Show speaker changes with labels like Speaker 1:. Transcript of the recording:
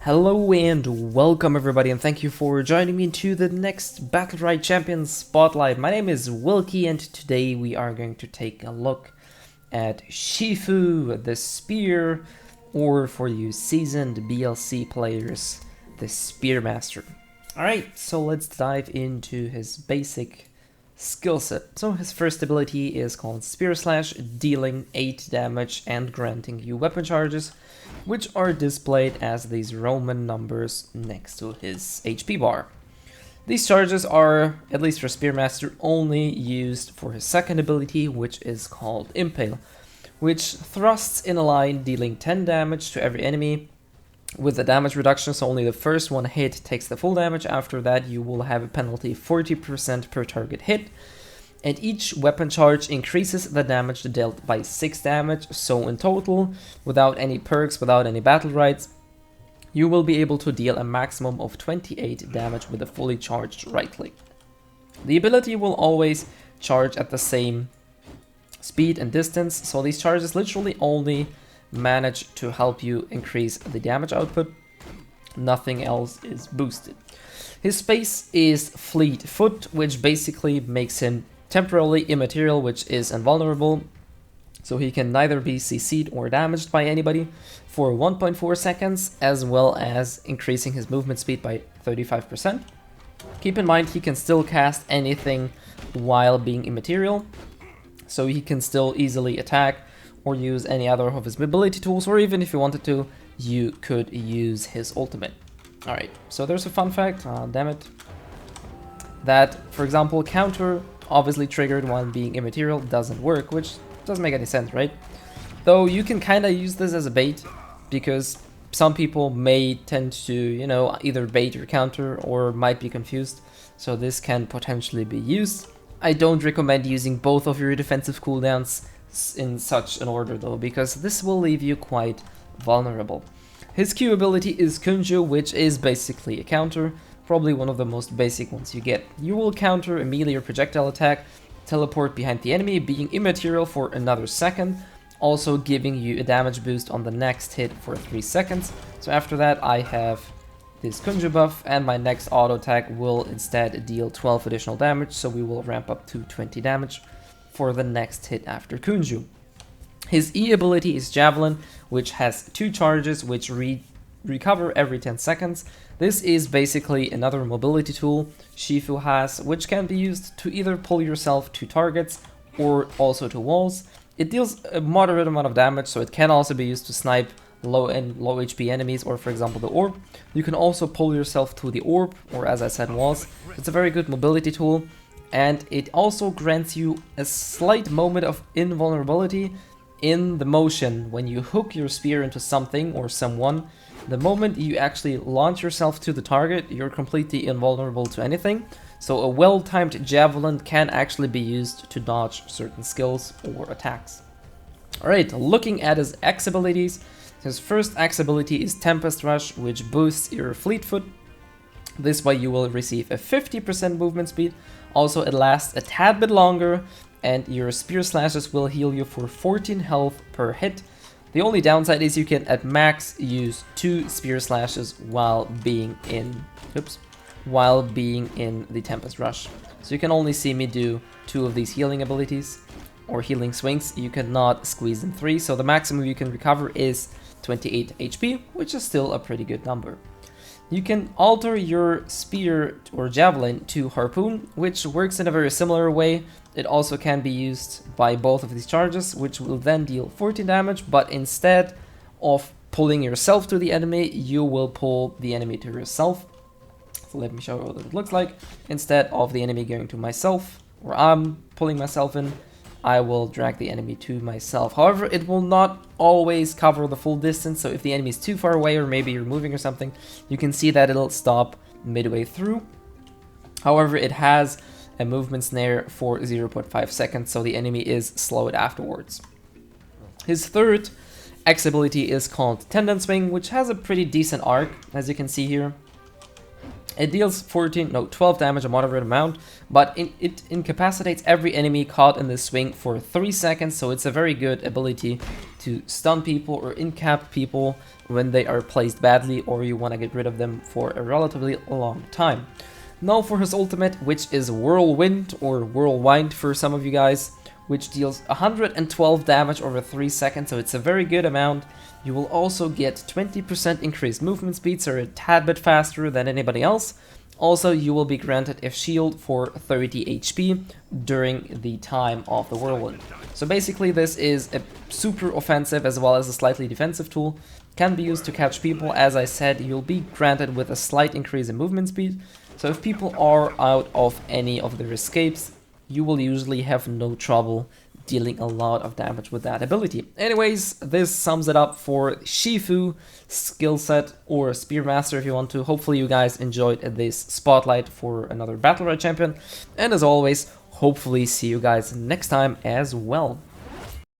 Speaker 1: Hello and welcome everybody, and thank you for joining me into the next Battlerite Champions Spotlight. My name is Wilky and today we are going to take a look at Shifu, the Spear, or for you seasoned BLC players, the Spearmaster. Alright, so let's dive into his basic skill set. So his first ability is called Spear Slash, dealing 8 damage and granting you weapon charges, which are displayed as these Roman numbers next to his HP bar. These charges are, at least for Spearmaster, only used for his second ability, which is called Impale, which thrusts in a line, dealing 10 damage to every enemy with a damage reduction, so only the first one hit takes the full damage. After that you will have a penalty 40% per target hit, and each weapon charge increases the damage dealt by 6 damage, so in total, without any perks, without any Battlerites, you will be able to deal a maximum of 28 damage with a fully charged right click. The ability will always charge at the same speed and distance, so these charges literally only manage to help you increase the damage output. Nothing else is boosted. His space is Fleet Foot, which basically makes him temporarily immaterial, which is invulnerable, so he can neither be CC'd or damaged by anybody for 1.4 seconds, as well as increasing his movement speed by 35%. Keep in mind he can still cast anything while being immaterial, so he can still easily attack or use any other of his mobility tools, or even if you wanted to, you could use his ultimate. Alright, so there's a fun fact, damn it, that, for example, counter obviously triggered while being immaterial doesn't work, which doesn't make any sense, right? Though you can kind of use this as a bait, because some people may tend to, you know, either bait your counter or might be confused, so this can potentially be used. I don't recommend using both of your defensive cooldowns in such an order though, because this will leave you quite vulnerable. His Q ability is Kunju, which is basically a counter, probably one of the most basic ones you get. You will counter a melee or projectile attack, teleport behind the enemy, being immaterial for another second, also giving you a damage boost on the next hit for 3 seconds. So after that I have this Kunju buff, and my next auto attack will instead deal 12 additional damage, so we will ramp up to 20 damage for the next hit after Kunju. His E ability is Javelin, which has 2 charges which recover every 10 seconds. This is basically another mobility tool Shifu has, which can be used to either pull yourself to targets or also to walls. It deals a moderate amount of damage, so it can also be used to snipe low HP enemies, or for example the orb. You can also pull yourself to the orb, or as I said, walls. It's a very good mobility tool, and it also grants you a slight moment of invulnerability in the motion. When you hook your spear into something or someone, the moment you actually launch yourself to the target, you're completely invulnerable to anything. So a well-timed javelin can actually be used to dodge certain skills or attacks. Alright, looking at his X abilities, his first X ability is Tempest Rush, which boosts your Fleet Foot. This way you will receive a 50% movement speed. Also, it lasts a tad bit longer, and your Spear Slashes will heal you for 14 health per hit. The only downside is you can at max use 2 Spear Slashes while being in the Tempest Rush. So you can only see me do 2 of these healing abilities or healing swings. You cannot squeeze in 3, so the maximum you can recover is 28 HP, which is still a pretty good number. You can alter your spear or javelin to harpoon, which works in a very similar way. It also can be used by both of these charges, which will then deal 14 damage, but instead of pulling yourself to the enemy, you will pull the enemy to yourself. So let me show you what it looks like. Instead of the enemy going to myself, or I'm pulling myself in, I will drag the enemy to myself. However, it will not always cover the full distance, so if the enemy is too far away or maybe you're moving or something, you can see that it'll stop midway through. However, it has a movement snare for 0.5 seconds, so the enemy is slowed afterwards. His third X ability is called Tendon Swing, which has a pretty decent arc, as you can see here. It deals 12 damage, a moderate amount, but it incapacitates every enemy caught in this swing for 3 seconds, so it's a very good ability to stun people or incap people when they are placed badly or you want to get rid of them for a relatively long time. Now for his ultimate, which is Whirlwind or Whirlwind for some of you guys, which deals 112 damage over 3 seconds, so it's a very good amount. You will also get 20% increased movement speed, so a tad bit faster than anybody else. Also, you will be granted a shield for 30 HP during the time of the Whirlwind. So basically this is a super offensive as well as a slightly defensive tool. Can be used to catch people. As I said, you'll be granted with a slight increase in movement speed. So if people are out of any of their escapes, you will usually have no trouble dealing a lot of damage with that ability. Anyways, this sums it up for Shifu skill set, or Spearmaster if you want to. Hopefully you guys enjoyed this spotlight for another Battlerite champion. And as always, hopefully see you guys next time as well.